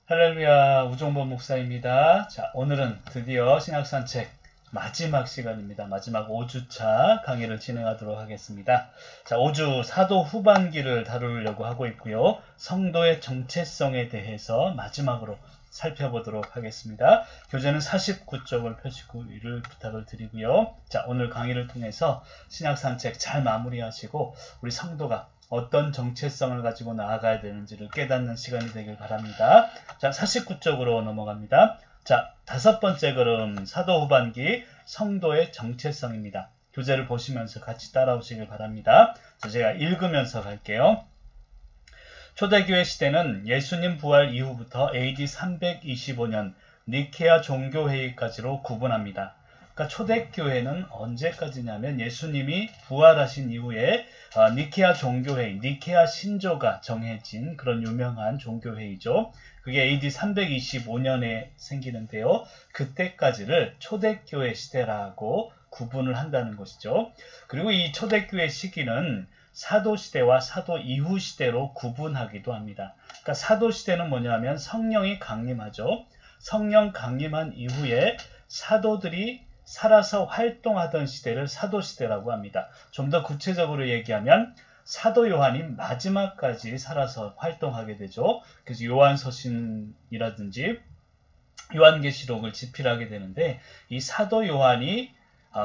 할렐루야, 우종범 목사입니다. 자, 오늘은 드디어 신약산책 마지막 시간입니다. 마지막 5주차 강의를 진행하도록 하겠습니다. 자, 5주 사도 후반기를 다루려고 하고 있고요. 성도의 정체성에 대해서 마지막으로 살펴보도록 하겠습니다. 교재는 49쪽을 펴시기를 부탁을 드리고요. 자, 오늘 강의를 통해서 신약산책 잘 마무리하시고 우리 성도가 어떤 정체성을 가지고 나아가야 되는지를 깨닫는 시간이 되길 바랍니다. 자, 49쪽으로 넘어갑니다. 자, 5번째 걸음 사도 후반기 성도의 정체성입니다. 교재를 보시면서 같이 따라오시길 바랍니다. 자, 제가 읽으면서 갈게요. 초대교회 시대는 예수님 부활 이후부터 AD 325년 니케아 종교회의까지로 구분합니다. 그러니까 초대교회는 언제까지냐면 예수님이 부활하신 이후에 니케아 종교회의, 니케아 신조가 정해진 그런 유명한 종교회의죠. 그게 AD 325년에 생기는데요. 그때까지를 초대교회 시대라고 구분을 한다는 것이죠. 그리고 이 초대교회 시기는 사도시대와 사도 이후 시대로 구분하기도 합니다. 그러니까 사도시대는 뭐냐면 성령이 강림하죠. 성령 강림한 이후에 사도들이 살아서 활동하던 시대를 사도시대라고 합니다. 좀 더 구체적으로 얘기하면 사도 요한이 마지막까지 살아서 활동하게 되죠. 그래서 요한서신이라든지 요한계시록을 집필하게 되는데 이 사도 요한이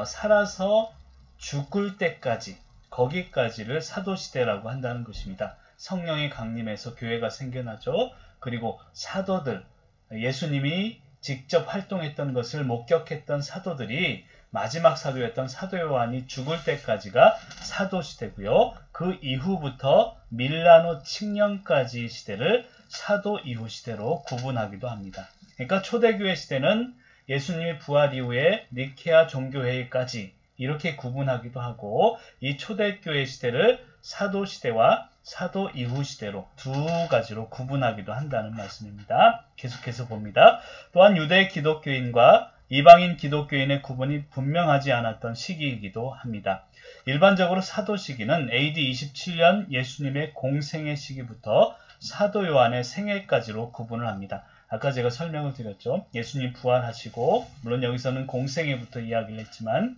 살아서 죽을 때까지 거기까지를 사도시대라고 한다는 것입니다. 성령이 강림해서 교회가 생겨나죠. 그리고 사도들, 예수님이 직접 활동했던 것을 목격했던 사도들이 마지막 사도였던 사도 요한이 죽을 때까지가 사도시대고요. 그 이후부터 밀라노 칙령까지 시대를 사도 이후 시대로 구분하기도 합니다. 그러니까 초대교회 시대는 예수님이 부활 이후에 니케아 종교회의까지 이렇게 구분하기도 하고 이 초대교회 시대를 사도시대와 사도 이후 시대로 두 가지로 구분하기도 한다는 말씀입니다. 계속해서 봅니다. 또한 유대 기독교인과 이방인 기독교인의 구분이 분명하지 않았던 시기이기도 합니다. 일반적으로 사도 시기는 AD 27년 예수님의 공생의 시기부터 사도 요한의 생애까지로 구분을 합니다. 아까 제가 설명을 드렸죠. 예수님 부활하시고 물론 여기서는 공생애부터 이야기를 했지만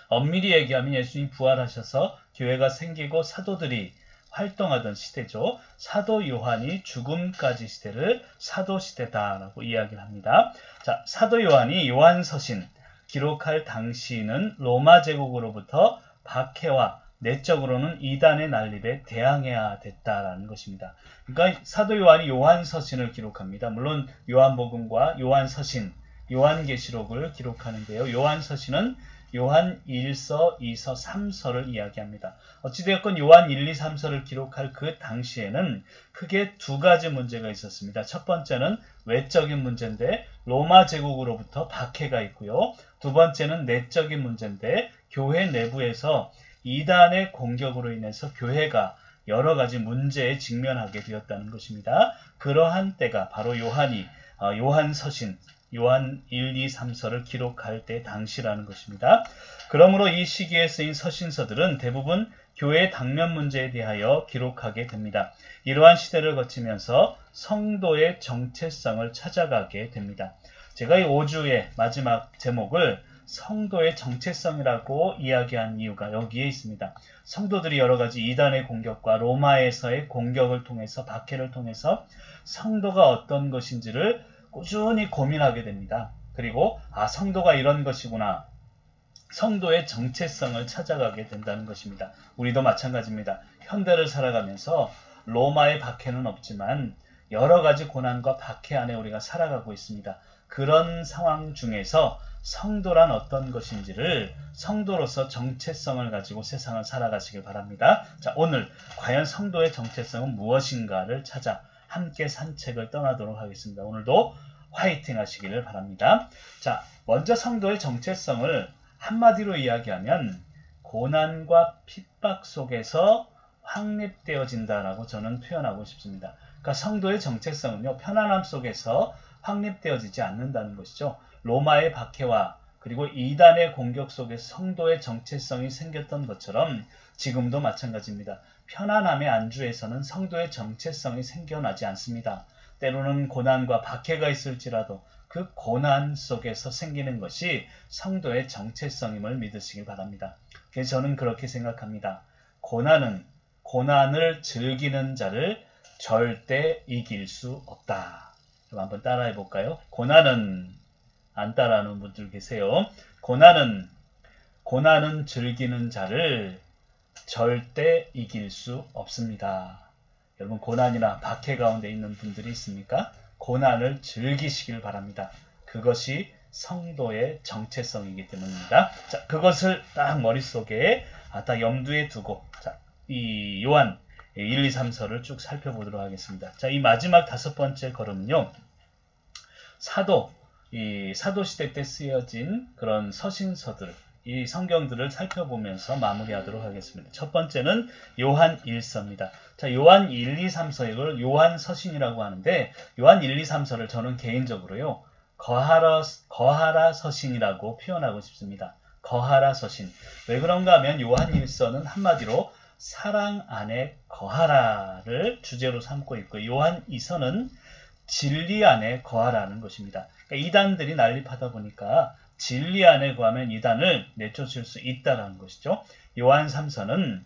엄밀히 얘기하면 예수님 부활하셔서 교회가 생기고 사도들이 활동하던 시대죠. 사도 요한이 죽음까지 시대를 사도시대다라고 이야기를 합니다. 자, 사도 요한이 요한서신 기록할 당시는 로마 제국으로부터 박해와 내적으로는 이단의 난립에 대항해야 됐다라는 것입니다. 그러니까 사도 요한이 요한서신을 기록합니다. 물론 요한복음과 요한서신, 요한계시록을 기록하는데요. 요한서신은 요한 1서, 2서, 3서를 이야기합니다. 어찌되었건 요한 1, 2, 3서를 기록할 그 당시에는 크게 두 가지 문제가 있었습니다. 첫 번째는 외적인 문제인데 로마 제국으로부터 박해가 있고요. 두 번째는 내적인 문제인데 교회 내부에서 이단의 공격으로 인해서 교회가 여러 가지 문제에 직면하게 되었다는 것입니다. 그러한 때가 바로 요한이 요한서신, 요한 1, 2, 3서를 기록할 때 당시라는 것입니다. 그러므로 이 시기에 쓰인 서신서들은 대부분 교회의 당면 문제에 대하여 기록하게 됩니다. 이러한 시대를 거치면서 성도의 정체성을 찾아가게 됩니다. 제가 이 5주의 마지막 제목을 성도의 정체성이라고 이야기한 이유가 여기에 있습니다. 성도들이 여러 가지 이단의 공격과 로마에서의 공격을 통해서 박해를 통해서 성도가 어떤 것인지를 꾸준히 고민하게 됩니다. 그리고 성도가 이런 것이구나. 성도의 정체성을 찾아가게 된다는 것입니다. 우리도 마찬가지입니다. 현대를 살아가면서 로마의 박해는 없지만 여러 가지 고난과 박해 안에 우리가 살아가고 있습니다. 그런 상황 중에서 성도란 어떤 것인지를 성도로서 정체성을 가지고 세상을 살아가시길 바랍니다. 자, 오늘 과연 성도의 정체성은 무엇인가를 찾아 함께 산책을 떠나도록 하겠습니다. 오늘도 화이팅 하시기를 바랍니다. 자, 먼저 성도의 정체성을 한마디로 이야기하면 고난과 핍박 속에서 확립되어진다라고 저는 표현하고 싶습니다. 그러니까 성도의 정체성은요, 편안함 속에서 확립되어지지 않는다는 것이죠. 로마의 박해와 그리고 이단의 공격 속에 성도의 정체성이 생겼던 것처럼 지금도 마찬가지입니다. 편안함의 안주에서는 성도의 정체성이 생겨나지 않습니다. 때로는 고난과 박해가 있을지라도 그 고난 속에서 생기는 것이 성도의 정체성임을 믿으시길 바랍니다. 그래서 저는 그렇게 생각합니다. 고난은 고난을 즐기는 자를 절대 이길 수 없다. 한번 따라해 볼까요? 고난은, 안 따라하는 분들 계세요. 고난은 즐기는 자를 절대 이길 수 없습니다. 여러분, 고난이나 박해 가운데 있는 분들이 있습니까? 고난을 즐기시길 바랍니다. 그것이 성도의 정체성이기 때문입니다. 자, 그것을 딱 머릿속에 딱 염두에 두고, 자, 이 요한 1, 2, 3서를 쭉 살펴보도록 하겠습니다. 자, 이 마지막 5번째 걸음은요, 사도시대 때 쓰여진 그런 서신서들, 이 성경들을 살펴보면서 마무리하도록 하겠습니다. 첫 번째는 요한 1서입니다. 자, 요한 1, 2, 3서, 이걸 요한 서신이라고 하는데, 요한 1, 2, 3서를 저는 개인적으로요, 거하라 서신이라고 표현하고 싶습니다. 거하라 서신. 왜 그런가 하면 요한 1서는 한마디로 사랑 안에 거하라를 주제로 삼고 있고, 요한 2서는 진리 안에 거하라는 것입니다. 그러니까 이단들이 난립하다 보니까 진리 안에 거하면 이단을 내쫓을 수 있다는 것이죠. 요한 3서는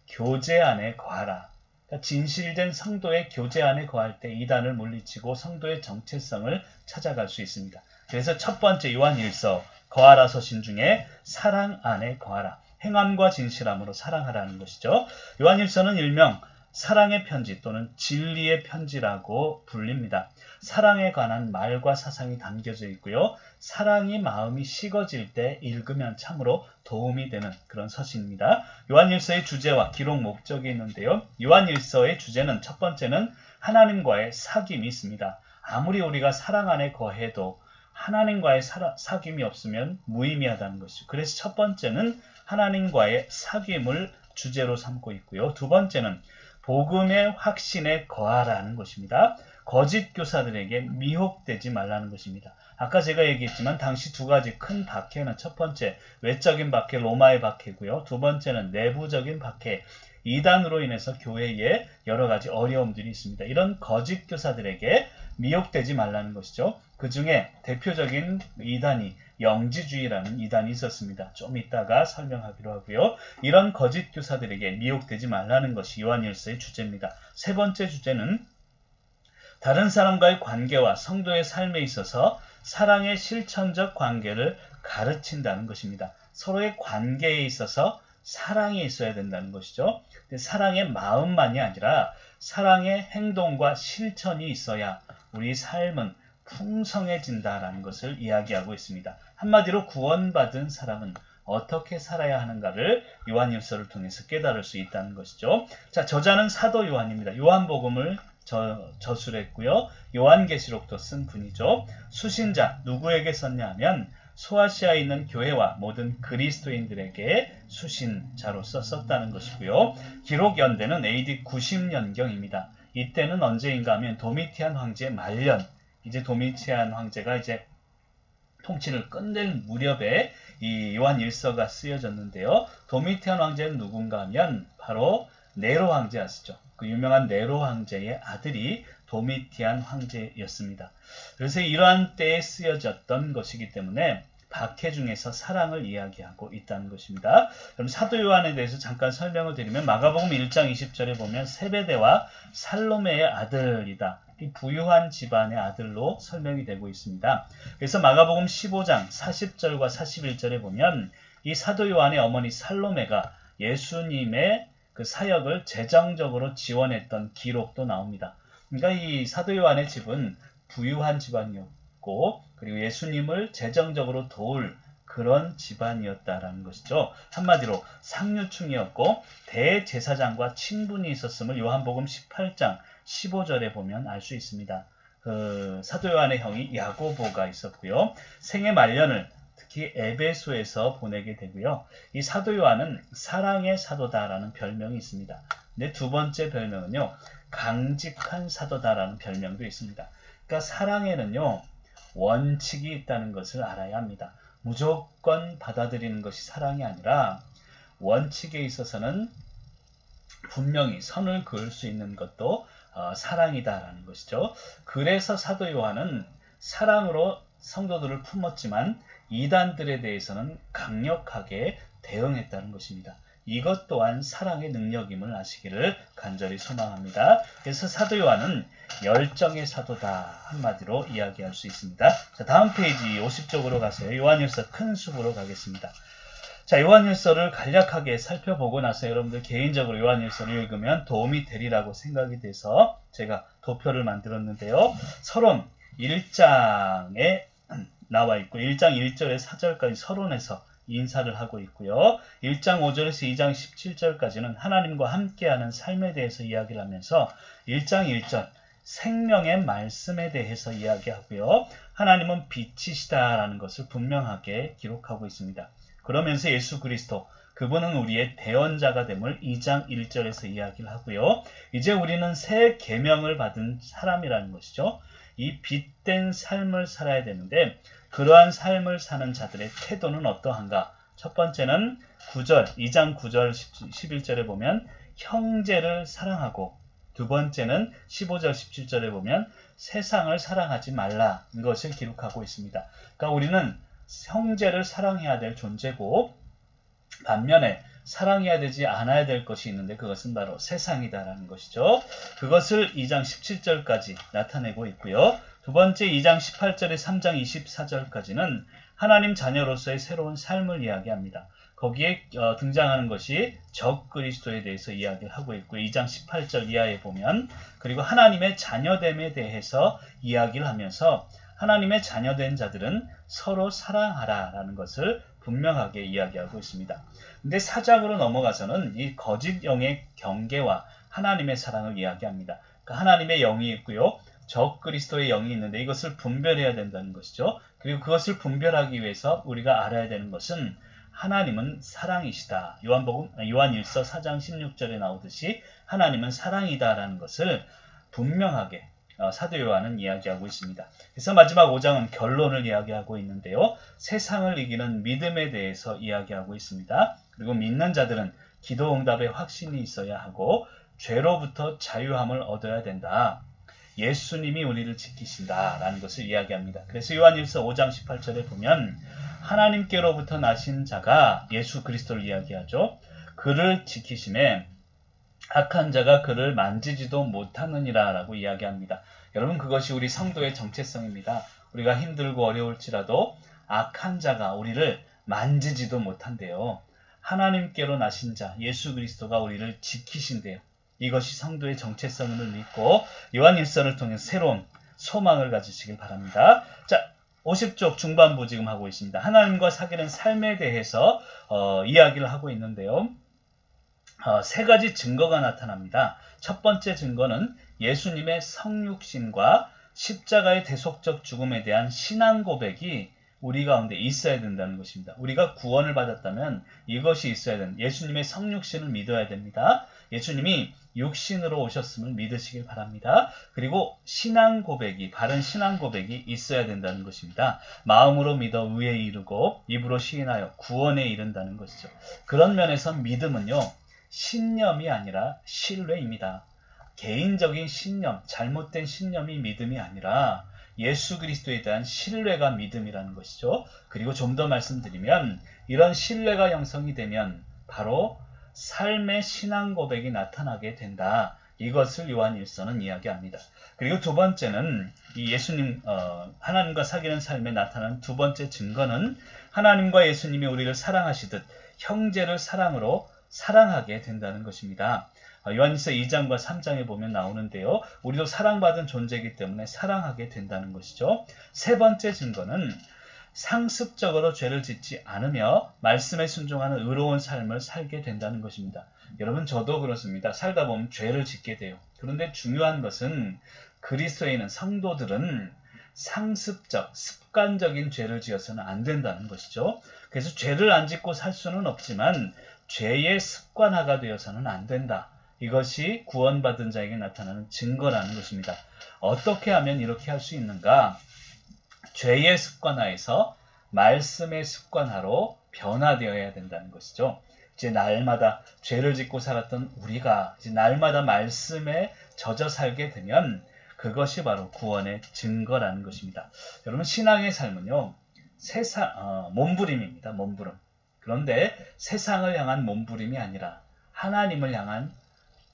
교제 안에 거하라. 그러니까 진실된 성도의 교제 안에 거할 때 이단을 물리치고 성도의 정체성을 찾아갈 수 있습니다. 그래서 첫 번째 요한 1서 거하라 서신 중에 사랑 안에 거하라. 행함과 진실함으로 사랑하라는 것이죠. 요한 1서는 일명 사랑의 편지 또는 진리의 편지라고 불립니다. 사랑에 관한 말과 사상이 담겨져 있고요. 사랑이 마음이 식어질 때 읽으면 참으로 도움이 되는 그런 서신입니다. 요한 1서의 주제와 기록 목적이 있는데요. 요한 1서의 주제는 첫 번째는 하나님과의 사귐이 있습니다. 아무리 우리가 사랑 안에 거해도 하나님과의 사귐이 없으면 무의미하다는 것이죠. 그래서 첫 번째는 하나님과의 사귐을 주제로 삼고 있고요. 두 번째는 복음의 확신에 거하라는 것입니다. 거짓 교사들에게 미혹되지 말라는 것입니다. 아까 제가 얘기했지만 당시 두 가지 큰 박해는 첫 번째 외적인 박해, 로마의 박해고요. 두 번째는 내부적인 박해, 이단으로 인해서 교회에 여러 가지 어려움들이 있습니다. 이런 거짓 교사들에게 미혹되지 말라는 것이죠. 그 중에 대표적인 이단이 영지주의라는 이단이 있었습니다. 좀 이따가 설명하기로 하고요. 이런 거짓 교사들에게 미혹되지 말라는 것이 요한 1서의 주제입니다. 세 번째 주제는 다른 사람과의 관계와 성도의 삶에 있어서 사랑의 실천적 관계를 가르친다는 것입니다. 서로의 관계에 있어서 사랑이 있어야 된다는 것이죠. 사랑의 마음만이 아니라 사랑의 행동과 실천이 있어야 우리 삶은 풍성해진다라는 것을 이야기하고 있습니다. 한마디로 구원받은 사람은 어떻게 살아야 하는가를 요한 1서를 통해서 깨달을 수 있다는 것이죠. 자, 저자는 사도 요한입니다. 요한복음을 저술했고요. 요한계시록도 쓴 분이죠. 수신자, 누구에게 썼냐 하면 소아시아에 있는 교회와 모든 그리스도인들에게 수신자로서 썼다는 것이고요. 기록 연대는 AD 90년경입니다. 이때는 언제인가 하면 도미티안 황제의 말년, 이제 도미티안 황제가 이제 통치를 끝낼 무렵에 이 요한 1서가 쓰여졌는데요. 도미티안 황제는 누군가 하면 바로 네로 황제 아시죠? 그 유명한 네로 황제의 아들이 도미티안 황제였습니다. 그래서 이러한 때에 쓰여졌던 것이기 때문에 박해 중에서 사랑을 이야기하고 있다는 것입니다. 그럼 사도 요한에 대해서 잠깐 설명을 드리면 마가복음 1장 20절에 보면 세베대와 살로메의 아들이다. 이 부유한 집안의 아들로 설명이 되고 있습니다. 그래서 마가복음 15장 40절과 41절에 보면 이 사도 요한의 어머니 살로메가 예수님의 그 사역을 재정적으로 지원했던 기록도 나옵니다. 그러니까 이 사도 요한의 집은 부유한 집안이었고 그리고 예수님을 재정적으로 도울 그런 집안이었다라는 것이죠. 한마디로 상류층이었고 대제사장과 친분이 있었음을 요한복음 18장 15절에 보면 알 수 있습니다. 사도 요한의 형이 야고보가 있었고요. 생애 말년을 특히 에베소에서 보내게 되고요. 이 사도 요한은 사랑의 사도다라는 별명이 있습니다. 근데 두 번째 별명은요. 강직한 사도다라는 별명도 있습니다. 그러니까 사랑에는요. 원칙이 있다는 것을 알아야 합니다. 무조건 받아들이는 것이 사랑이 아니라 원칙에 있어서는 분명히 선을 그을 수 있는 것도 사랑이다라는 것이죠. 그래서 사도 요한은 사랑으로 성도들을 품었지만 이단들에 대해서는 강력하게 대응했다는 것입니다. 이것 또한 사랑의 능력임을 아시기를 간절히 소망합니다. 그래서 사도 요한은 열정의 사도다 한마디로 이야기할 수 있습니다. 자, 다음 페이지 50쪽으로 가세요. 요한일서 큰 숲으로 가겠습니다. 자, 요한일서를 간략하게 살펴보고 나서 여러분들 개인적으로 요한일서를 읽으면 도움이 되리라고 생각이 돼서 제가 도표를 만들었는데요. 서론 1장에 나와 있고 1장 1절에 4절까지 서론에서 인사를 하고 있고요. 1장 5절에서 2장 17절까지는 하나님과 함께하는 삶에 대해서 이야기를 하면서 1장 1절 생명의 말씀에 대해서 이야기하고요. 하나님은 빛이시다라는 것을 분명하게 기록하고 있습니다. 그러면서 예수 그리스도 그분은 우리의 대언자가 됨을 2장 1절에서 이야기를 하고요. 이제 우리는 새 계명을 받은 사람이라는 것이죠. 이 빛된 삶을 살아야 되는데 그러한 삶을 사는 자들의 태도는 어떠한가? 첫 번째는 2장 9절 11절에 보면 형제를 사랑하고 두 번째는 15절 17절에 보면 세상을 사랑하지 말라는 것을 기록하고 있습니다. 그러니까 우리는 형제를 사랑해야 될 존재고 반면에 사랑해야 되지 않아야 될 것이 있는데 그것은 바로 세상이다라는 것이죠. 그것을 2장 17절까지 나타내고 있고요. 두 번째 2장 18절에 3장 24절까지는 하나님 자녀로서의 새로운 삶을 이야기합니다. 거기에 등장하는 것이 적 그리스도에 대해서 이야기를 하고 있고요. 2장 18절 이하에 보면 그리고 하나님의 자녀됨에 대해서 이야기를 하면서 하나님의 자녀된 자들은 서로 사랑하라라는 것을 분명하게 이야기하고 있습니다. 근데 4장으로 넘어가서는 이 거짓 영의 경계와 하나님의 사랑을 이야기합니다. 그러니까 하나님의 영이 있고요. 적 그리스도의 영이 있는데 이것을 분별해야 된다는 것이죠. 그리고 그것을 분별하기 위해서 우리가 알아야 되는 것은 하나님은 사랑이시다. 요한일서 4장 16절에 나오듯이 하나님은 사랑이다라는 것을 분명하게 사도 요한은 이야기하고 있습니다. 그래서 마지막 5장은 결론을 이야기하고 있는데요. 세상을 이기는 믿음에 대해서 이야기하고 있습니다. 그리고 믿는 자들은 기도 응답에 확신이 있어야 하고 죄로부터 자유함을 얻어야 된다. 예수님이 우리를 지키신다라는 것을 이야기합니다. 그래서 요한일서 5장 18절에 보면 하나님께로부터 나신 자가 예수 그리스도를 이야기하죠. 그를 지키심에 악한 자가 그를 만지지도 못하느니라 라고 이야기합니다. 여러분 그것이 우리 성도의 정체성입니다. 우리가 힘들고 어려울지라도 악한 자가 우리를 만지지도 못한대요. 하나님께로 나신 자 예수 그리스도가 우리를 지키신대요. 이것이 성도의 정체성임을 믿고 요한일서를 통해 새로운 소망을 가지시길 바랍니다. 자, 50쪽 중반부 지금 하고 있습니다. 하나님과 사귀는 삶에 대해서 이야기를 하고 있는데요. 세 가지 증거가 나타납니다. 첫 번째 증거는 예수님의 성육신과 십자가의 대속적 죽음에 대한 신앙 고백이 우리 가운데 있어야 된다는 것입니다. 우리가 구원을 받았다면 이것이 있어야 된다. 예수님의 성육신을 믿어야 됩니다. 예수님이 육신으로 오셨음을 믿으시길 바랍니다. 그리고 신앙 고백이, 바른 신앙 고백이 있어야 된다는 것입니다. 마음으로 믿어 의에 이르고 입으로 시인하여 구원에 이른다는 것이죠. 그런 면에서 믿음은요. 신념이 아니라 신뢰입니다. 개인적인 신념, 잘못된 신념이 믿음이 아니라 예수 그리스도에 대한 신뢰가 믿음이라는 것이죠. 그리고 좀 더 말씀드리면 이런 신뢰가 형성이 되면 바로 삶의 신앙 고백이 나타나게 된다. 이것을 요한일서는 이야기합니다. 그리고 두 번째는 이 예수님, 하나님과 사귀는 삶에 나타나는 두 번째 증거는 하나님과 예수님이 우리를 사랑하시듯 형제를 사랑으로 사랑하게 된다는 것입니다. 요한일서 2장과 3장에 보면 나오는데요. 우리도 사랑받은 존재이기 때문에 사랑하게 된다는 것이죠. 세 번째 증거는 상습적으로 죄를 짓지 않으며 말씀에 순종하는 의로운 삶을 살게 된다는 것입니다. 여러분 저도 그렇습니다. 살다 보면 죄를 짓게 돼요. 그런데 중요한 것은 그리스도에 있는 성도들은 상습적, 습관적인 죄를 지어서는 안 된다는 것이죠. 그래서 죄를 안 짓고 살 수는 없지만 죄의 습관화가 되어서는 안 된다. 이것이 구원받은 자에게 나타나는 증거라는 것입니다. 어떻게 하면 이렇게 할 수 있는가? 죄의 습관화에서 말씀의 습관화로 변화되어야 된다는 것이죠. 이제 날마다 죄를 짓고 살았던 우리가 이제 날마다 말씀에 젖어 살게 되면 그것이 바로 구원의 증거라는 것입니다. 여러분, 신앙의 삶은요, 몸부림입니다. 몸부림. 그런데 세상을 향한 몸부림이 아니라 하나님을 향한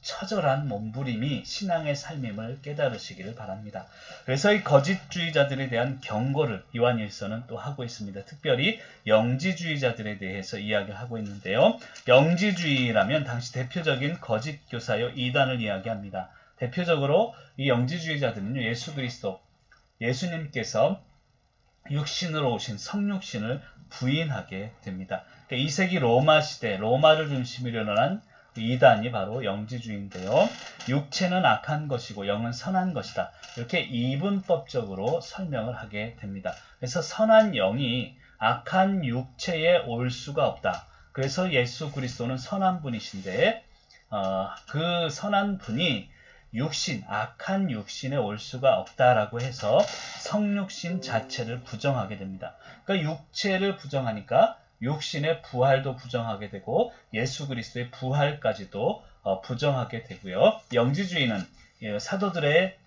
처절한 몸부림이 신앙의 삶임을 깨달으시기를 바랍니다. 그래서 이 거짓주의자들에 대한 경고를 요한일서는 또 하고 있습니다. 특별히 영지주의자들에 대해서 이야기를 하고 있는데요. 영지주의라면 당시 대표적인 거짓교사요 이단을 이야기합니다. 대표적으로 이 영지주의자들은요, 예수 그리스도, 예수님께서 육신으로 오신 성육신을 부인하게 됩니다. 그러니까 2세기 로마 시대, 로마를 중심으로 일어난 이단이 바로 영지주의인데요. 육체는 악한 것이고 영은 선한 것이다. 이렇게 이분법적으로 설명을 하게 됩니다. 그래서 선한 영이 악한 육체에 올 수가 없다. 그래서 예수 그리스도는 선한 분이신데 그 선한 분이 육신, 악한 육신에 올 수가 없다라고 해서 성육신 자체를 부정하게 됩니다. 그러니까 육체를 부정하니까 육신의 부활도 부정하게 되고 예수 그리스도의 부활까지도 부정하게 되고요. 영지주의는 사도들의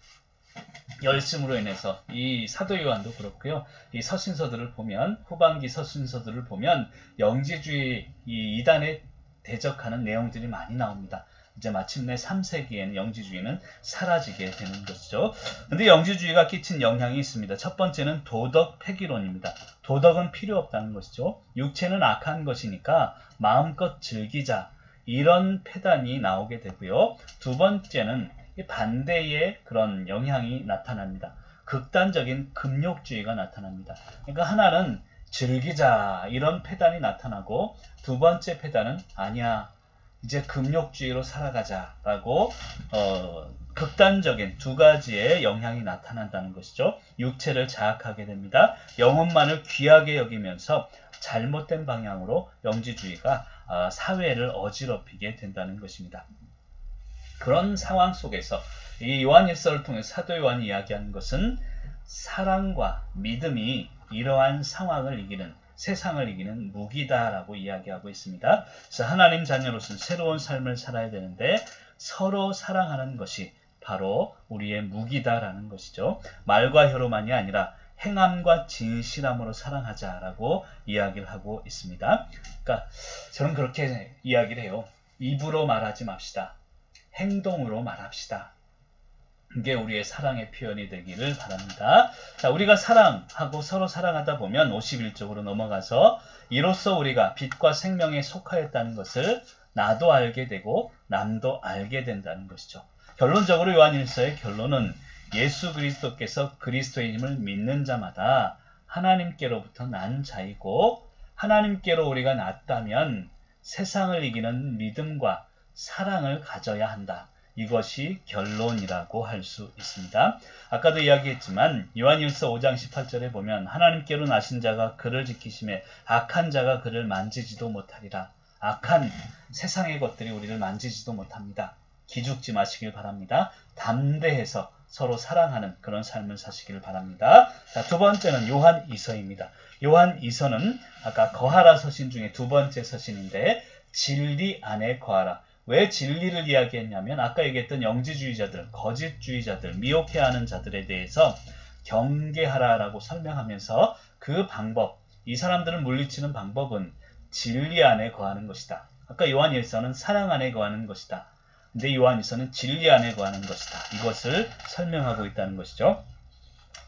열심으로 인해서 이 사도 요한도 그렇고요. 이 서신서들을 보면, 후반기 서신서들을 보면 영지주의 이 이단에 대적하는 내용들이 많이 나옵니다. 이제 마침내 3세기에는 영지주의는 사라지게 되는 것이죠. 근데 영지주의가 끼친 영향이 있습니다. 첫 번째는 도덕 폐기론입니다. 도덕은 필요 없다는 것이죠. 육체는 악한 것이니까 마음껏 즐기자. 이런 패단이 나오게 되고요. 두 번째는 반대의 그런 영향이 나타납니다. 극단적인 금욕주의가 나타납니다. 그러니까 하나는 즐기자 이런 패단이 나타나고, 두 번째 패단은 아니야, 이제 금욕주의로 살아가자라고 극단적인 두 가지의 영향이 나타난다는 것이죠. 육체를 자학하게 됩니다. 영혼만을 귀하게 여기면서 잘못된 방향으로 영지주의가 사회를 어지럽히게 된다는 것입니다. 그런 상황 속에서 이 요한일서를 통해 사도 요한이 이야기하는 것은 사랑과 믿음이 이러한 상황을 이기는, 세상을 이기는 무기다라고 이야기하고 있습니다. 그래서 하나님 자녀로서는 새로운 삶을 살아야 되는데 서로 사랑하는 것이 바로 우리의 무기다라는 것이죠. 말과 혀로만이 아니라 행함과 진실함으로 사랑하자라고 이야기를 하고 있습니다. 그러니까 저는 그렇게 이야기를 해요. 입으로 말하지 맙시다. 행동으로 말합시다. 이게 우리의 사랑의 표현이 되기를 바랍니다. 자, 우리가 사랑하고 서로 사랑하다 보면 51쪽으로 넘어가서 이로써 우리가 빛과 생명에 속하였다는 것을 나도 알게 되고 남도 알게 된다는 것이죠. 결론적으로 요한일서의 결론은 예수 그리스도께서 그리스도인임을 믿는 자마다 하나님께로부터 난 자이고, 하나님께로 우리가 났다면 세상을 이기는 믿음과 사랑을 가져야 한다. 이것이 결론이라고 할 수 있습니다. 아까도 이야기했지만 요한일서 5장 18절에 보면 하나님께로 나신 자가 그를 지키심에 악한 자가 그를 만지지도 못하리라. 악한 세상의 것들이 우리를 만지지도 못합니다. 기죽지 마시길 바랍니다. 담대해서 서로 사랑하는 그런 삶을 사시기를 바랍니다. 자, 두 번째는 요한이서입니다. 요한이서는 아까 거하라 서신 중에 두 번째 서신인데 진리 안에 거하라. 왜 진리를 이야기했냐면 아까 얘기했던 영지주의자들, 거짓주의자들, 미혹해하는 자들에 대해서 경계하라라고 설명하면서 그 방법, 이 사람들을 물리치는 방법은 진리 안에 거하는 것이다. 아까 요한일서는 사랑 안에 거하는 것이다. 근데 요한일서는 진리 안에 거하는 것이다. 이것을 설명하고 있다는 것이죠.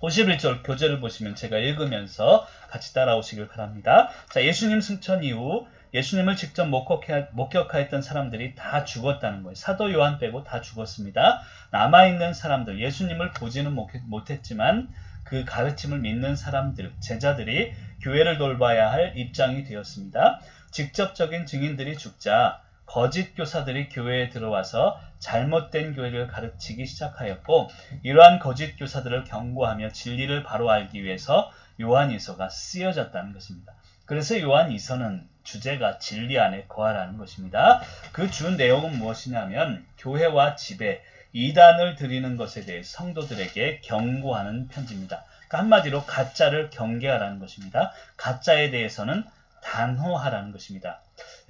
51절 교재를 보시면 제가 읽으면서 같이 따라오시길 바랍니다. 자, 예수님 승천 이후 예수님을 직접 목격하였던 사람들이 다 죽었다는 거예요. 사도 요한 빼고 다 죽었습니다. 남아있는 사람들, 예수님을 보지는 못했지만 그 가르침을 믿는 사람들, 제자들이 교회를 돌봐야 할 입장이 되었습니다. 직접적인 증인들이 죽자 거짓 교사들이 교회에 들어와서 잘못된 교회를 가르치기 시작하였고, 이러한 거짓 교사들을 경고하며 진리를 바로 알기 위해서 요한이서가 쓰여졌다는 것입니다. 그래서 요한이서는 주제가 진리 안에 거하라는 것입니다. 그 주 내용은 무엇이냐면 교회와 집에 이단을 드리는 것에 대해 성도들에게 경고하는 편지입니다. 그러니까 한마디로 가짜를 경계하라는 것입니다. 가짜에 대해서는 단호하라는 것입니다.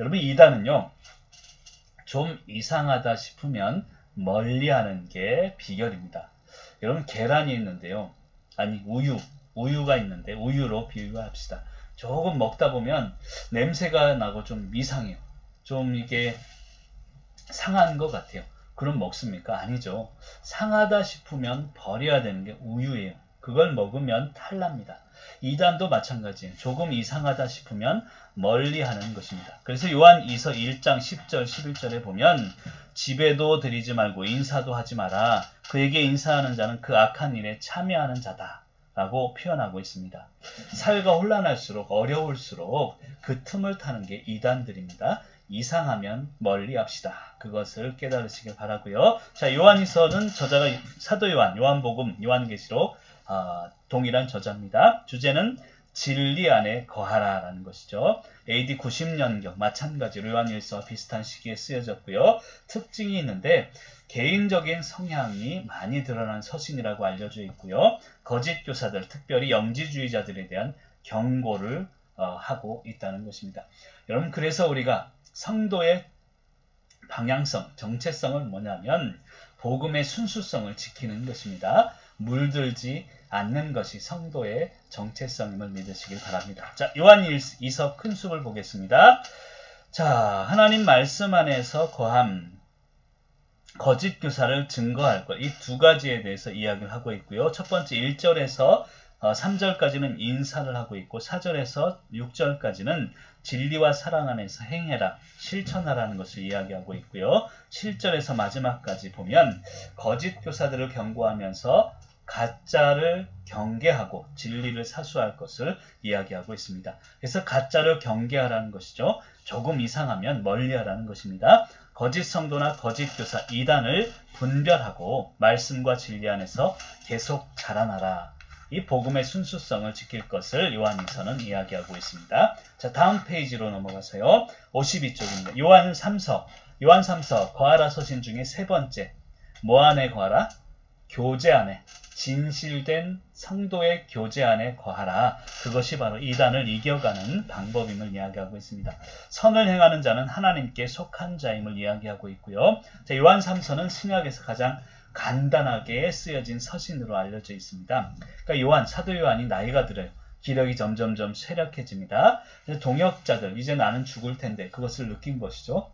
여러분 이단은요. 좀 이상하다 싶으면 멀리하는 게 비결입니다. 여러분 계란이 있는데요. 아니 우유가 있는데 우유로 비유합시다. 조금 먹다 보면 냄새가 나고 좀 이상해요. 좀 이게 상한 것 같아요. 그럼 먹습니까? 아니죠. 상하다 싶으면 버려야 되는 게 우유예요. 그걸 먹으면 탈납니다. 이단도 마찬가지예요. 조금 이상하다 싶으면 멀리하는 것입니다. 그래서 요한 2서 1장 10절 11절에 보면 집에도 드리지 말고 인사도 하지 마라. 그에게 인사하는 자는 그 악한 일에 참여하는 자다. 라고 표현하고 있습니다. 사회가 혼란할수록 어려울수록 그 틈을 타는 게 이단들입니다. 이상하면 멀리합시다. 그것을 깨달으시길 바라고요. 자, 요한이서는 저자가 사도 요한, 요한복음, 요한계시록 동일한 저자입니다. 주제는 진리 안에 거하라 라는 것이죠. AD 90년경 마찬가지로 요한일서와 비슷한 시기에 쓰여졌고요. 특징이 있는데 개인적인 성향이 많이 드러난 서신이라고 알려져 있고요. 거짓 교사들, 특별히 영지주의자들에 대한 경고를 하고 있다는 것입니다. 여러분 그래서 우리가 성도의 방향성, 정체성을 뭐냐면 복음의 순수성을 지키는 것입니다. 물들지 않는 것이 성도의 정체성임을 믿으시길 바랍니다. 자, 요한 2서 큰 숲을 보겠습니다. 자, 하나님 말씀 안에서 거함, 거짓 교사를 증거할 것, 이 두 가지에 대해서 이야기를 하고 있고요. 첫 번째 1절에서 3절까지는 인사를 하고 있고 4절에서 6절까지는 진리와 사랑 안에서 행해라, 실천하라는 것을 이야기하고 있고요. 7절에서 마지막까지 보면 거짓 교사들을 경고하면서 가짜를 경계하고 진리를 사수할 것을 이야기하고 있습니다. 그래서 가짜를 경계하라는 것이죠. 조금 이상하면 멀리하라는 것입니다. 거짓 성도나 거짓 교사 이단을 분별하고 말씀과 진리 안에서 계속 자라나라. 이 복음의 순수성을 지킬 것을 요한일서는 이야기하고 있습니다. 자, 다음 페이지로 넘어가서요. 52쪽입니다. 요한 3서 거하라 서신 중에 세 번째. 뭐 안에 거하라? 교제 안에. 진실된 성도의 교제 안에 거하라. 그것이 바로 이단을 이겨가는 방법임을 이야기하고 있습니다. 선을 행하는 자는 하나님께 속한 자임을 이야기하고 있고요. 자, 요한 3서는 신약에서 가장 간단하게 쓰여진 서신으로 알려져 있습니다. 그러니까 사도 요한이 나이가 들어요. 기력이 점점점 쇠약해집니다. 동역자들, 이제 나는 죽을 텐데 그것을 느낀 것이죠.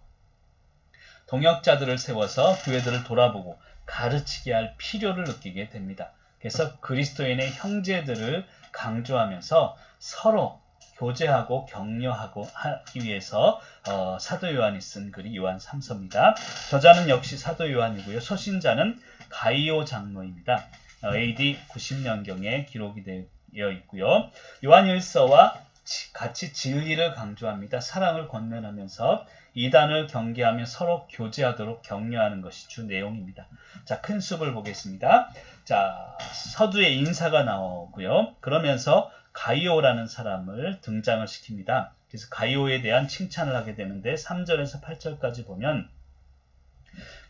동역자들을 세워서 교회들을 돌아보고 가르치게 할 필요를 느끼게 됩니다. 그래서 그리스도인의 형제들을 강조하면서 서로 교제하고 격려하고 하기 위해서 사도 요한이 쓴 글이 요한 3서입니다. 저자는 역시 사도 요한이고요. 서신자는 가이오 장로입니다. AD 90년경에 기록이 되어 있고요. 요한 1서와 같이 진리를 강조합니다. 사랑을 권면하면서 이단을 경계하며 서로 교제하도록 격려하는 것이 주 내용입니다. 자, 큰 숲을 보겠습니다. 자, 서두에 인사가 나오고요. 그러면서 가이오라는 사람을 등장을 시킵니다. 그래서 가이오에 대한 칭찬을 하게 되는데 3절에서 8절까지 보면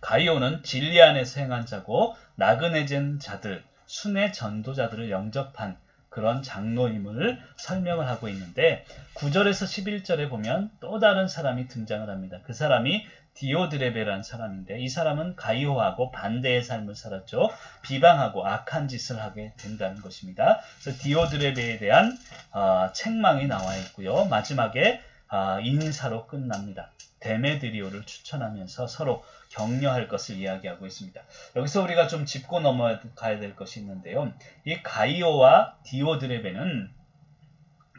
가이오는 진리 안에서 행한 자고 나그네진 자들, 순회 전도자들을 영접한 그런 장로임을 설명을 하고 있는데 9절에서 11절에 보면 또 다른 사람이 등장을 합니다. 그 사람이 디오드레베라는 사람인데 이 사람은 가이오하고 반대의 삶을 살았죠. 비방하고 악한 짓을 하게 된다는 것입니다. 그래서 디오드레베에 대한 책망이 나와 있고요. 마지막에 인사로 끝납니다. 데메드리오를 추천하면서 서로 격려할 것을 이야기하고 있습니다. 여기서 우리가 좀 짚고 넘어가야 될 것이 있는데요. 이 가이오와 디오드레베는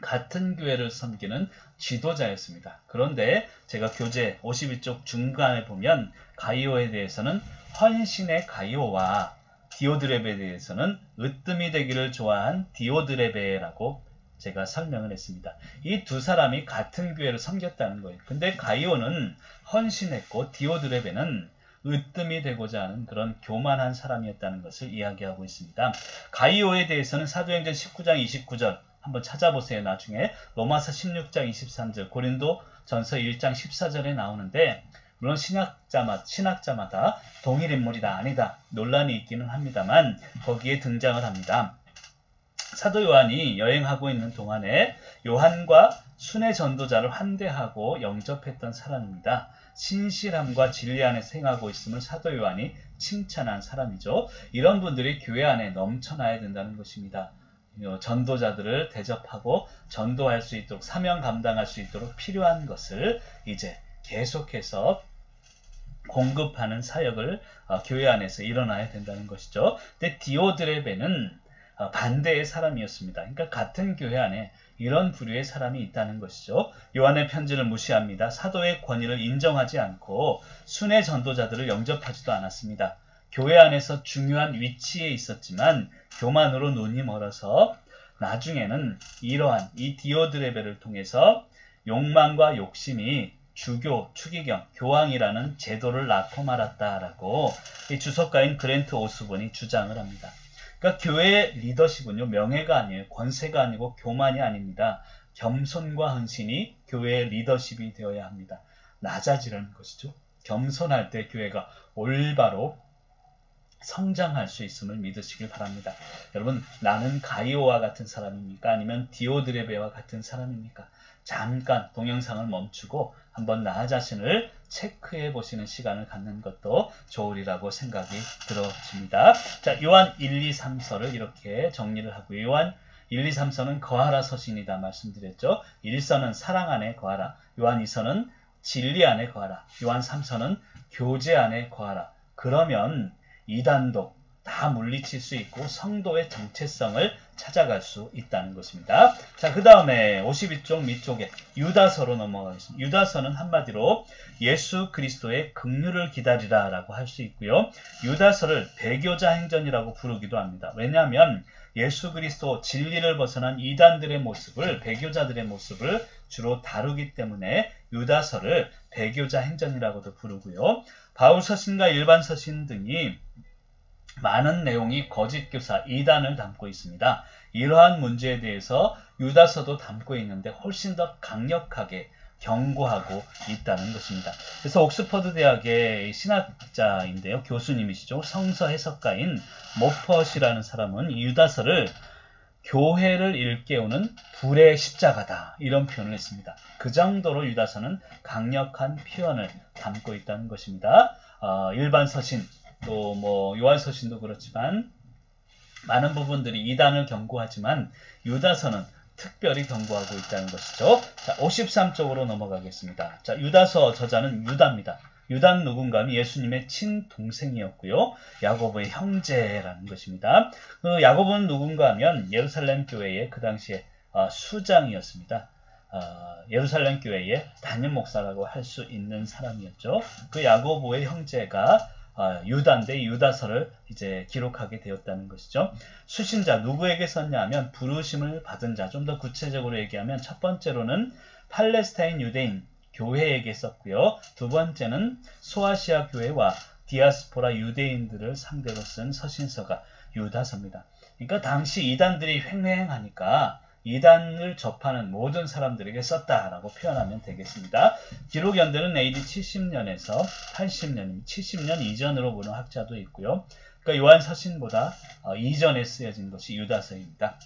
같은 교회를 섬기는 지도자였습니다. 그런데 제가 교재 52쪽 중간에 보면 가이오에 대해서는 헌신의 가이오와 디오드레베에 대해서는 으뜸이 되기를 좋아한 디오드레베라고 제가 설명을 했습니다. 이 두 사람이 같은 교회를 섬겼다는 거예요. 근데 가이오는 헌신했고 디오드레베는 으뜸이 되고자 하는 그런 교만한 사람이었다는 것을 이야기하고 있습니다. 가이오에 대해서는 사도행전 19장 29절 한번 찾아보세요. 나중에 로마서 16장 23절, 고린도 전서 1장 14절에 나오는데 물론 신학자마다 동일 인물이다 아니다 논란이 있기는 합니다만 거기에 등장을 합니다. 사도 요한이 여행하고 있는 동안에 요한과 순회 전도자를 환대하고 영접했던 사람입니다. 신실함과 진리 안에 생하고 있음을 사도 요한이 칭찬한 사람이죠. 이런 분들이 교회 안에 넘쳐나야 된다는 것입니다. 전도자들을 대접하고 전도할 수 있도록, 사명 감당할 수 있도록 필요한 것을 이제 계속해서 공급하는 사역을 교회 안에서 일어나야 된다는 것이죠. 근데 디오드레베는 반대의 사람이었습니다. 그러니까 같은 교회 안에 이런 부류의 사람이 있다는 것이죠. 요한의 편지를 무시합니다. 사도의 권위를 인정하지 않고 순회 전도자들을 영접하지도 않았습니다. 교회 안에서 중요한 위치에 있었지만 교만으로 눈이 멀어서 나중에는 이러한 이 디오드레베를 통해서 욕망과 욕심이 주교, 추기경, 교황이라는 제도를 낳고 말았다라고 이 주석가인 그랜트 오스본이 주장을 합니다. 그러니까 교회의 리더십은요, 명예가 아니에요. 권세가 아니고 교만이 아닙니다. 겸손과 헌신이 교회의 리더십이 되어야 합니다. 낮아지라는 것이죠. 겸손할 때 교회가 올바로 성장할 수 있음을 믿으시길 바랍니다. 여러분, 나는 가이오와 같은 사람입니까? 아니면 디오드레베와 같은 사람입니까? 잠깐 동영상을 멈추고 한번 나 자신을 체크해 보시는 시간을 갖는 것도 좋으리라고 생각이 들어집니다. 자, 요한 1, 2, 3서를 이렇게 정리를 하고요. 요한 1, 2, 3서는 거하라 서신이다 말씀드렸죠. 1서는 사랑 안에 거하라. 요한 2서는 진리 안에 거하라. 요한 3서는 교제 안에 거하라. 그러면 이단도 다 물리칠 수 있고 성도의 정체성을 찾아갈 수 있다는 것입니다. 자, 그 다음에 52쪽 밑쪽에 유다서로 넘어가겠습니다. 유다서는 한마디로 예수 그리스도의 긍휼을 기다리라 라고 할 수 있고요. 유다서를 배교자 행전이라고 부르기도 합니다. 왜냐하면 예수 그리스도 진리를 벗어난 이단들의 모습을, 배교자들의 모습을 주로 다루기 때문에 유다서를 배교자 행전이라고도 부르고요. 바울 서신과 일반 서신 등이 많은 내용이 거짓 교사, 이단을 담고 있습니다. 이러한 문제에 대해서 유다서도 담고 있는데 훨씬 더 강력하게 경고하고 있다는 것입니다. 그래서 옥스퍼드 대학의 신학자인데요. 교수님이시죠. 성서 해석가인 모퍼시라는 사람은 유다서를 교회를 일깨우는 불의 십자가다, 이런 표현을 했습니다. 그 정도로 유다서는 강력한 표현을 담고 있다는 것입니다. 일반 서신, 또 요한서신도 그렇지만 많은 부분들이 이단을 경고하지만 유다서는 특별히 경고하고 있다는 것이죠. 자, 53쪽으로 넘어가겠습니다. 자, 유다서 저자는 유다입니다. 유다는 누군가 하면 예수님의 친동생이었고요. 야고보의 형제라는 것입니다. 그 야고보는 누군가 하면 예루살렘 교회의 그 당시에 수장이었습니다. 예루살렘 교회의 담임 목사라고 할 수 있는 사람이었죠. 그 야고보의 형제가 유다인데 유다서를 이제 기록하게 되었다는 것이죠. 수신자 누구에게 썼냐 하면 부르심을 받은 자, 좀 더 구체적으로 얘기하면 첫 번째로는 팔레스타인 유대인 교회에게 썼고요. 두 번째는 소아시아 교회와 디아스포라 유대인들을 상대로 쓴 서신서가 유다서입니다. 그러니까 당시 이단들이 횡행하니까 이단을 접하는 모든 사람들에게 썼다라고 표현하면 되겠습니다. 기록 연대는 AD 70년에서 80년, 70년 이전으로 보는 학자도 있고요. 그러니까 요한 서신보다 이전에 쓰여진 것이 유다서입니다.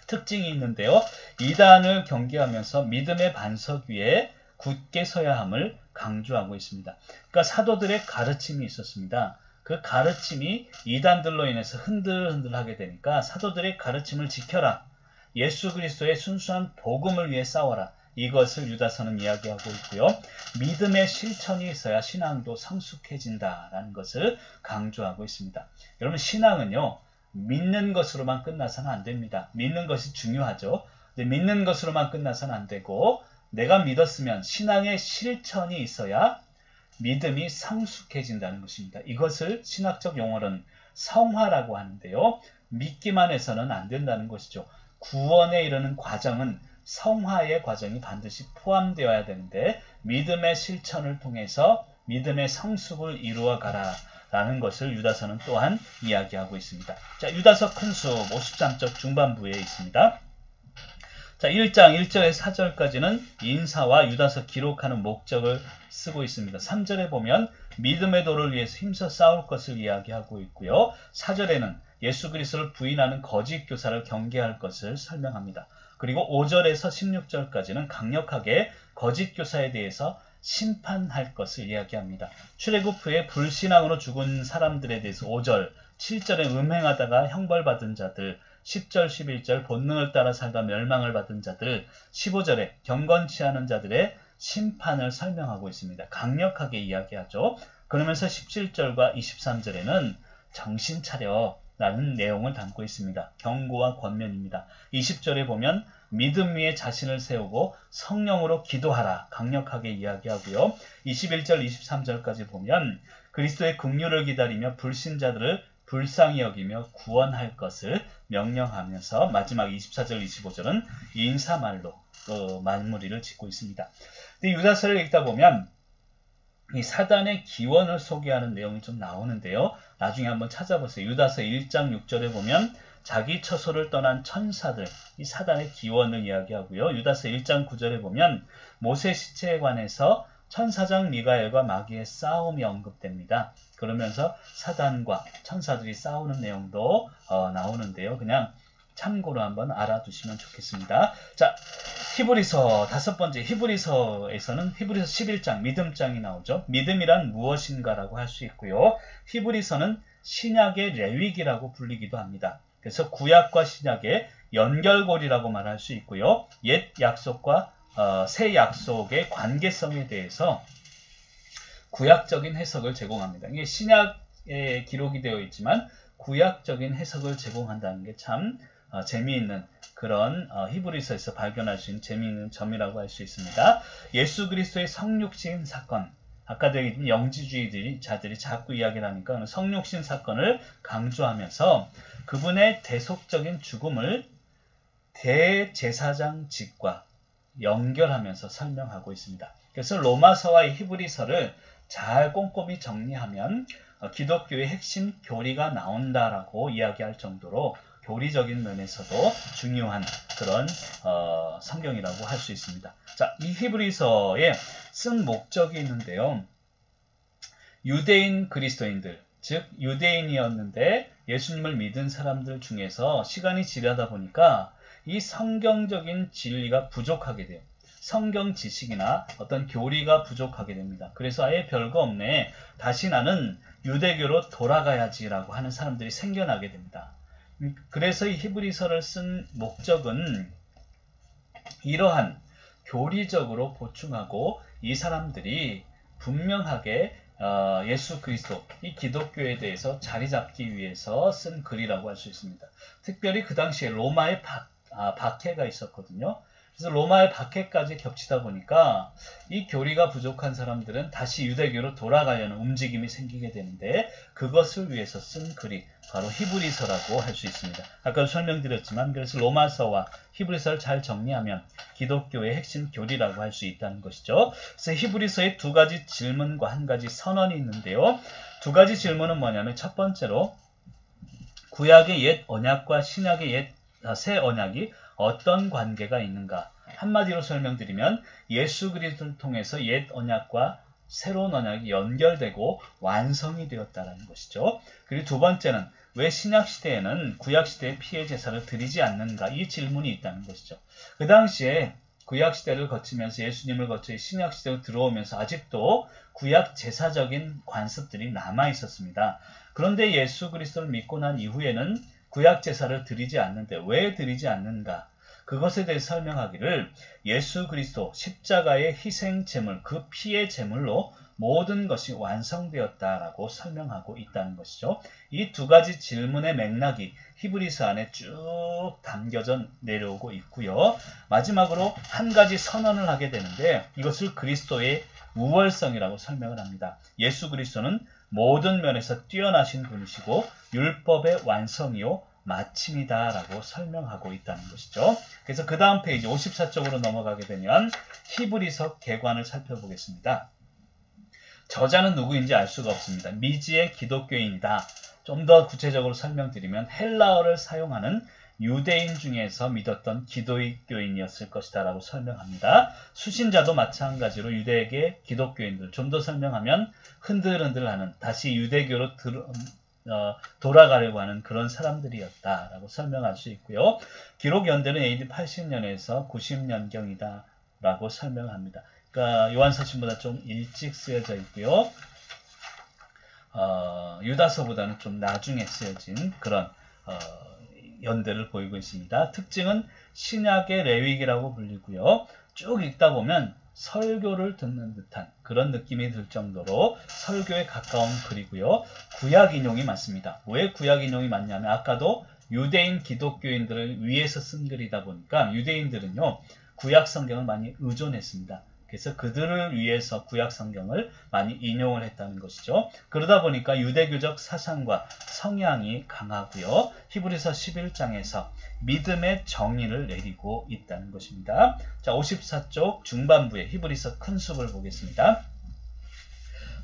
특징이 있는데요. 이단을 경계하면서 믿음의 반석 위에 굳게 서야 함을 강조하고 있습니다. 그러니까 사도들의 가르침이 있었습니다. 그 가르침이 이단들로 인해서 흔들흔들하게 되니까 사도들의 가르침을 지켜라. 예수 그리스도의 순수한 복음을 위해 싸워라. 이것을 유다서는 이야기하고 있고요. 믿음의 실천이 있어야 신앙도 성숙해진다라는 것을 강조하고 있습니다. 여러분, 신앙은요, 믿는 것으로만 끝나서는 안 됩니다. 믿는 것이 중요하죠. 근데 믿는 것으로만 끝나서는 안 되고 내가 믿었으면 신앙의 실천이 있어야 믿음이 성숙해진다는 것입니다. 이것을 신학적 용어로는 성화라고 하는데요. 믿기만 해서는 안 된다는 것이죠. 구원에 이르는 과정은 성화의 과정이 반드시 포함되어야 되는데 믿음의 실천을 통해서 믿음의 성숙을 이루어가라 라는 것을 유다서는 또한 이야기하고 있습니다. 자, 유다서 큰숲 53쪽 중반부에 있습니다. 자, 1장 1절에서 4절까지는 인사와 유다서 기록하는 목적을 쓰고 있습니다. 3절에 보면 믿음의 도를 위해서 힘써 싸울 것을 이야기하고 있고요. 4절에는 예수 그리스도를 부인하는 거짓 교사를 경계할 것을 설명합니다. 그리고 5절에서 16절까지는 강력하게 거짓 교사에 대해서 심판할 것을 이야기합니다. 출애굽 후에 불신앙으로 죽은 사람들에 대해서 5절, 7절에 음행하다가 형벌받은 자들, 10절, 11절 본능을 따라 살다 멸망을 받은 자들, 15절에 경건치 않은 자들의 심판을 설명하고 있습니다. 강력하게 이야기하죠. 그러면서 17절과 23절에는 정신 차려 라는 내용을 담고 있습니다. 경고와 권면입니다. 20절에 보면 믿음 위에 자신을 세우고 성령으로 기도하라 강력하게 이야기하고요. 21절, 23절까지 보면 그리스도의 긍휼을 기다리며 불신자들을 불쌍히 여기며 구원할 것을 명령하면서 마지막 24절, 25절은 인사말로 마무리를 짓고 있습니다. 근데 유다서를 읽다 보면 이 사단의 기원을 소개하는 내용이 좀 나오는데요. 나중에 한번 찾아보세요. 유다서 1장 6절에 보면 자기 처소를 떠난 천사들, 이 사단의 기원을 이야기하고요. 유다서 1장 9절에 보면 모세 시체에 관해서 천사장 미가엘과 마귀의 싸움이 언급됩니다. 그러면서 사단과 천사들이 싸우는 내용도 나오는데요. 그냥 참고로 한번 알아두시면 좋겠습니다. 자, 히브리서 다섯 번째, 히브리서에서는 히브리서 11장 믿음장이 나오죠. 믿음이란 무엇인가라고 할 수 있고요. 히브리서는 신약의 레위기라고 불리기도 합니다. 그래서 구약과 신약의 연결고리라고 말할 수 있고요. 옛 약속과 새 약속의 관계성에 대해서 구약적인 해석을 제공합니다. 이게 신약에 기록이 되어 있지만 구약적인 해석을 제공한다는 게 참 재미있는 그런 히브리서에서 발견할 수 있는 재미있는 점이라고 할 수 있습니다. 예수 그리스도의 성육신 사건, 아까도 얘기했던 영지주의자들이 자꾸 이야기를 하니까 성육신 사건을 강조하면서 그분의 대속적인 죽음을 대제사장직과 연결하면서 설명하고 있습니다. 그래서 로마서와 히브리서를 잘 꼼꼼히 정리하면 기독교의 핵심 교리가 나온다라고 이야기할 정도로 교리적인 면에서도 중요한 그런 성경이라고 할 수 있습니다. 자, 이 히브리서에 쓴 목적이 있는데요. 유대인 그리스도인들, 즉 유대인이었는데 예수님을 믿은 사람들 중에서 시간이 지나다 보니까 이 성경적인 진리가 부족하게 돼요. 성경 지식이나 어떤 교리가 부족하게 됩니다. 그래서 아예 별거 없네. 다시 나는 유대교로 돌아가야지라고 하는 사람들이 생겨나게 됩니다. 그래서 이 히브리서를 쓴 목적은 이러한 교리적으로 보충하고 이 사람들이 분명하게 예수 그리스도, 이 기독교에 대해서 자리 잡기 위해서 쓴 글이라고 할 수 있습니다. 특별히 그 당시에 로마의 박해가 있었거든요. 그래서 로마의 박해까지 겹치다 보니까 이 교리가 부족한 사람들은 다시 유대교로 돌아가려는 움직임이 생기게 되는데 그것을 위해서 쓴 글이 바로 히브리서라고 할 수 있습니다. 아까도 설명드렸지만 그래서 로마서와 히브리서를 잘 정리하면 기독교의 핵심 교리라고 할 수 있다는 것이죠. 그래서 히브리서에 두 가지 질문과 한 가지 선언이 있는데요. 두 가지 질문은 뭐냐면 첫 번째로 구약의 옛 언약과 신약의 새 언약이 어떤 관계가 있는가? 한마디로 설명드리면 예수 그리스도를 통해서 옛 언약과 새로운 언약이 연결되고 완성이 되었다는 것이죠. 그리고 두 번째는 왜 신약시대에는 구약시대의 피해 제사를 드리지 않는가? 이 질문이 있다는 것이죠. 그 당시에 구약시대를 거치면서 예수님을 거쳐 신약시대로 들어오면서 아직도 구약 제사적인 관습들이 남아있었습니다. 그런데 예수 그리스도를 믿고 난 이후에는 구약 제사를 드리지 않는데 왜 드리지 않는가? 그것에 대해 설명하기를 예수 그리스도 십자가의 희생 제물, 그 피의 제물로 모든 것이 완성되었다라고 설명하고 있다는 것이죠. 이 두 가지 질문의 맥락이 히브리서 안에 쭉 담겨져 내려오고 있고요. 마지막으로 한 가지 선언을 하게 되는데 이것을 그리스도의 우월성이라고 설명을 합니다. 예수 그리스도는 모든 면에서 뛰어나신 분이시고 율법의 완성이요 마침이다 라고 설명하고 있다는 것이죠. 그래서 그 다음 페이지 54쪽으로 넘어가게 되면 히브리서 개관을 살펴보겠습니다. 저자는 누구인지 알 수가 없습니다. 미지의 기독교인이다. 좀 더 구체적으로 설명드리면 헬라어를 사용하는 유대인 중에서 믿었던 기독교인이었을 것이다 라고 설명합니다. 수신자도 마찬가지로 유대계 기독교인들, 좀 더 설명하면 흔들흔들하는 다시 유대교로 돌아가려고 하는 그런 사람들이었다라고 설명할 수 있고요. 기록 연대는 AD 80년에서 90년경이다라고 설명합니다. 그러니까 요한서신보다 좀 일찍 쓰여져 있고요. 유다서보다는 좀 나중에 쓰여진 그런 연대를 보이고 있습니다. 특징은 신약의 레위기라고 불리고요. 쭉 읽다 보면 설교를 듣는 듯한 그런 느낌이 들 정도로 설교에 가까운 글이고요. 구약 인용이 많습니다. 왜 구약 인용이 많냐면 아까도 유대인 기독교인들을 위해서 쓴 글이다 보니까 유대인들은요. 구약 성경을 많이 의존했습니다. 그래서 그들을 위해서 구약 성경을 많이 인용을 했다는 것이죠. 그러다 보니까 유대교적 사상과 성향이 강하고요. 히브리서 11장에서 믿음의 정의를 내리고 있다는 것입니다. 자, 54쪽 중반부에 히브리서 큰 숲을 보겠습니다.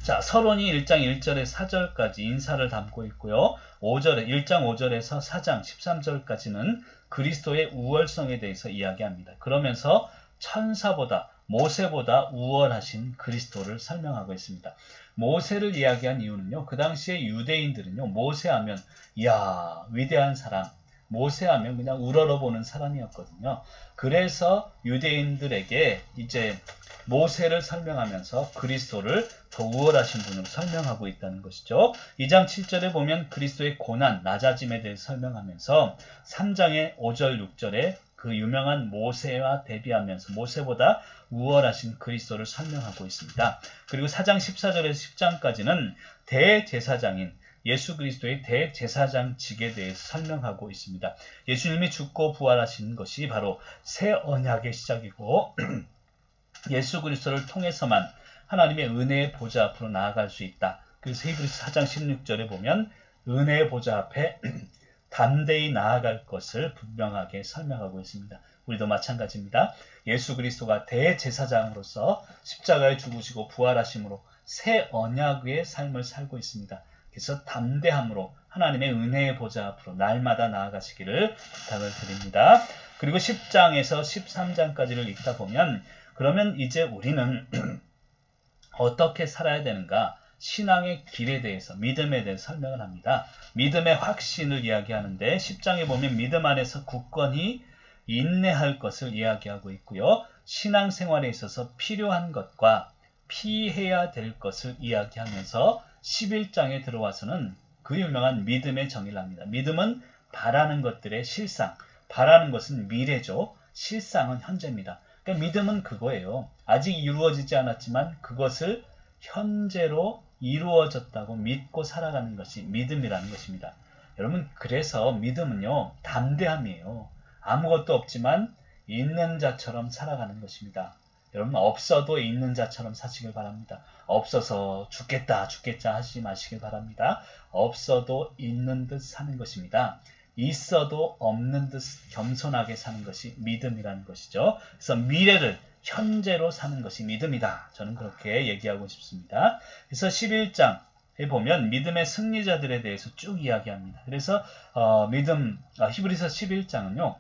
자, 서론이 1장 1절에 4절까지 인사를 담고 있고요. 1장 5절에서 4장 13절까지는 그리스도의 우월성에 대해서 이야기합니다. 그러면서 천사보다 모세보다 우월하신 그리스도를 설명하고 있습니다. 모세를 이야기한 이유는요. 그 당시에 유대인들은요. 모세하면 이야 위대한 사람, 모세하면 그냥 우러러보는 사람이었거든요. 그래서 유대인들에게 이제 모세를 설명하면서 그리스도를 더 우월하신 분을 설명하고 있다는 것이죠. 2장 7절에 보면 그리스도의 고난, 낮아짐에 대해 설명하면서 3장의 5절, 6절에 그 유명한 모세와 대비하면서 모세보다 우월하신 그리스도를 설명하고 있습니다. 그리고 4장 14절에서 10장까지는 대제사장인 예수 그리스도의 대제사장직에 대해서 설명하고 있습니다. 예수님이 죽고 부활하신 것이 바로 새 언약의 시작이고 예수 그리스도를 통해서만 하나님의 은혜의 보좌 앞으로 나아갈 수 있다. 그래서 히브리서 4장 16절에 보면 은혜의 보좌 앞에 담대히 나아갈 것을 분명하게 설명하고 있습니다. 우리도 마찬가지입니다. 예수 그리스도가 대제사장으로서 십자가에 죽으시고 부활하심으로 새 언약의 삶을 살고 있습니다. 그래서 담대함으로 하나님의 은혜의 보좌 앞으로 날마다 나아가시기를 부탁을 드립니다. 그리고 10장에서 13장까지를 읽다 보면 그러면 이제 우리는 어떻게 살아야 되는가? 신앙의 길에 대해서, 믿음에 대해서 설명을 합니다. 믿음의 확신을 이야기하는데 10장에 보면 믿음 안에서 굳건히 인내할 것을 이야기하고 있고요. 신앙생활에 있어서 필요한 것과 피해야 될 것을 이야기하면서 11장에 들어와서는 그 유명한 믿음의 정의를 합니다. 믿음은 바라는 것들의 실상, 바라는 것은 미래죠. 실상은 현재입니다. 그러니까 믿음은 그거예요. 아직 이루어지지 않았지만 그것을 현재로 이루어졌다고 믿고 살아가는 것이 믿음이라는 것입니다. 여러분, 그래서 믿음은요, 담대함이에요. 아무것도 없지만 있는 자처럼 살아가는 것입니다. 여러분, 없어도 있는 자처럼 사시길 바랍니다. 없어서 죽겠다 하시지 마시길 바랍니다. 없어도 있는 듯 사는 것입니다. 있어도 없는 듯 겸손하게 사는 것이 믿음이라는 것이죠. 그래서 미래를 현재로 사는 것이 믿음이다. 저는 그렇게 얘기하고 싶습니다. 그래서 11장에 보면 믿음의 승리자들에 대해서 쭉 이야기합니다. 그래서 히브리서 11장은요.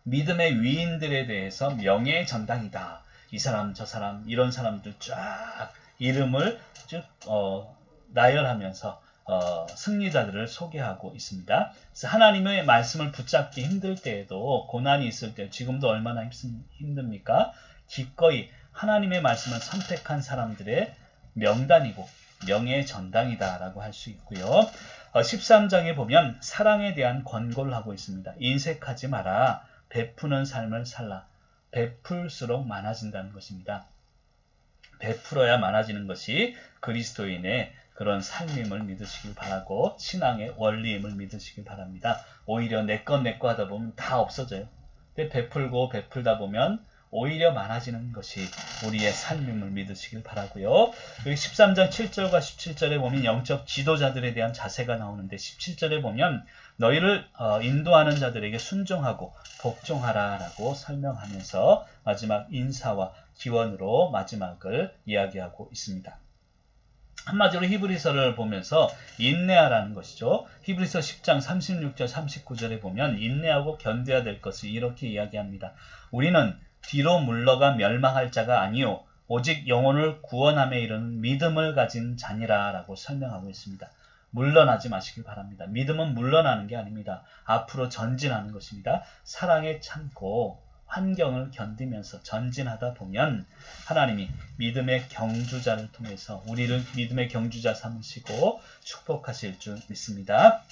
믿음의 위인들에 대해서 명예의 전당이다. 이 사람 저 사람 이런 사람들 쫙 이름을 쭉 나열하면서 승리자들을 소개하고 있습니다. 그래서 하나님의 말씀을 붙잡기 힘들 때에도 고난이 있을 때 지금도 얼마나 힘듭니까? 기꺼이 하나님의 말씀을 선택한 사람들의 명단이고 명예의 전당이다 라고 할 수 있고요. 13장에 보면 사랑에 대한 권고를 하고 있습니다. 인색하지 마라. 베푸는 삶을 살라. 베풀수록 많아진다는 것입니다. 베풀어야 많아지는 것이 그리스도인의 그런 삶임을 믿으시길 바라고 신앙의 원리임을 믿으시길 바랍니다. 오히려 내 것 하다 보면 다 없어져요. 근데 베풀다 보면 오히려 많아지는 것이 우리의 삶임을 믿으시길 바라고요. 여기 13장 7절과 17절에 보면 영적 지도자들에 대한 자세가 나오는데 17절에 보면 너희를 인도하는 자들에게 순종하고 복종하라 라고 설명하면서 마지막 인사와 기원으로 마지막을 이야기하고 있습니다. 한마디로 히브리서를 보면서 인내하라는 것이죠. 히브리서 10장 36절 39절에 보면 인내하고 견뎌야 될 것을 이렇게 이야기합니다. 우리는 뒤로 물러가 멸망할 자가 아니요 오직 영혼을 구원함에 이르는 믿음을 가진 자니라 라고 설명하고 있습니다. 물러나지 마시길 바랍니다. 믿음은 물러나는 게 아닙니다. 앞으로 전진하는 것입니다. 사랑에 참고 환경을 견디면서 전진하다 보면 하나님이 믿음의 경주자를 통해서 우리를 믿음의 경주자 삼으시고 축복하실 줄 믿습니다.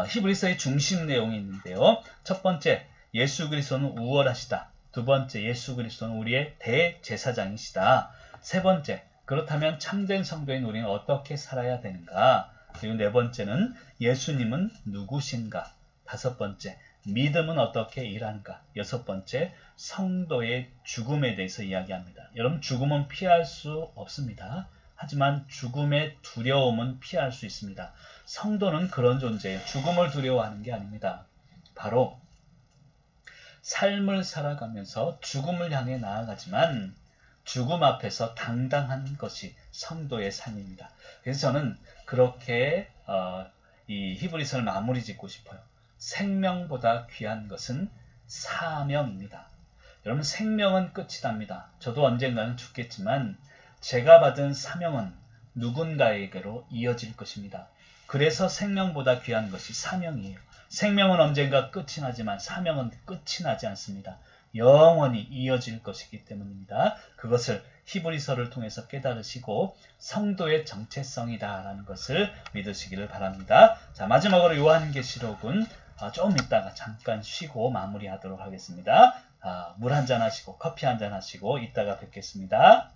히브리서의 중심 내용이 있는데요. 첫 번째, 예수 그리스도는 우월하시다. 두 번째, 예수 그리스도는 우리의 대제사장이시다. 세 번째, 그렇다면 참된 성도인 우리는 어떻게 살아야 되는가? 그리고 네 번째는 예수님은 누구신가? 다섯 번째, 믿음은 어떻게 일하는가? 여섯 번째, 성도의 죽음에 대해서 이야기합니다. 여러분, 죽음은 피할 수 없습니다. 하지만 죽음의 두려움은 피할 수 있습니다. 성도는 그런 존재예요. 죽음을 두려워하는 게 아닙니다. 바로 삶을 살아가면서 죽음을 향해 나아가지만 죽음 앞에서 당당한 것이 성도의 삶입니다. 그래서 저는 그렇게 이 히브리서를 마무리 짓고 싶어요. 생명보다 귀한 것은 사명입니다. 여러분, 생명은 끝이 납니다. 저도 언젠가는 죽겠지만 제가 받은 사명은 누군가에게로 이어질 것입니다. 그래서 생명보다 귀한 것이 사명이에요. 생명은 언젠가 끝이 나지만 사명은 끝이 나지 않습니다. 영원히 이어질 것이기 때문입니다. 그것을 히브리서를 통해서 깨달으시고 성도의 정체성이다라는 것을 믿으시기를 바랍니다. 자, 마지막으로 요한계시록은 좀 이따가 잠깐 쉬고 마무리하도록 하겠습니다. 물 한잔 하시고 커피 한잔 하시고 이따가 뵙겠습니다.